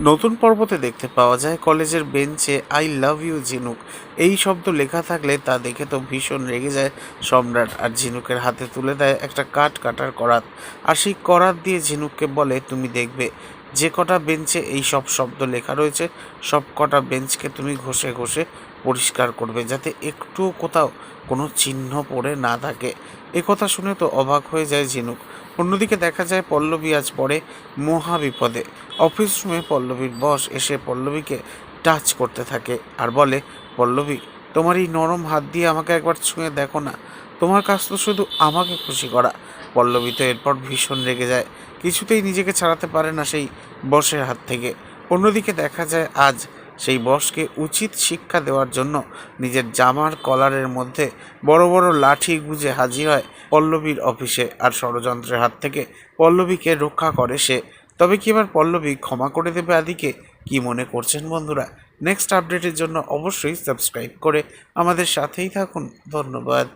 নতুন পর্বতে দেখতে পাওয়া যায় কলেজের বেঞ্চে আই লাভ ইউ ঝিনুক এই শব্দ লেখা থাকলে তা দেখে তো ভীষণ রেগে যায় সম্রাট, আর ঝিনুকের হাতে তুলে দেয় একটা কাঠ কাটার করাত। আর সেই করাত দিয়ে ঝিনুককে বলে, তুমি দেখবে যে কটা বেঞ্চে এই সব শব্দ লেখা রয়েছে সব কটা বেঞ্চকে তুমি ঘষে ঘষে পরিষ্কার করবে, যাতে একটুও কোথাও কোনো চিহ্ন পড়ে না থাকে। কথা শুনে তো অবাক হয়ে যায় ঝিনুক। অন্যদিকে দেখা যায় পল্লবী আজ পড়ে মহা বিপদে। অফিস রুমে পল্লবীর বস এসে পল্লবীকে টাচ করতে থাকে আর বলে, পল্লবী, তোমার এই নরম হাত দিয়ে আমাকে একবার ছুঁয়ে দেখো না, তোমার কাজ তো শুধু আমাকে খুশি করা। পল্লবী তো এরপর ভীষণ রেগে যায়, কিছুতেই নিজেকে ছাড়াতে পারে না সেই বসের হাত থেকে। অন্যদিকে দেখা যায় আজ সেই বসকে উচিত শিক্ষা দেওয়ার জন্য নিজের জামার কলারের মধ্যে বড় বড় লাঠি গুঁজে হাজির হয় পল্লবীর অফিসে, আর ষড়যন্ত্রের হাত থেকে পল্লবীকে রক্ষা করে সে। তবে কি এবার পল্লবী ক্ষমা করে দেবে আদিকে? কি মনে করছেন বন্ধুরা? নেক্সট আপডেটের জন্য অবশ্যই সাবস্ক্রাইব করে আমাদের সাথেই থাকুন। ধন্যবাদ।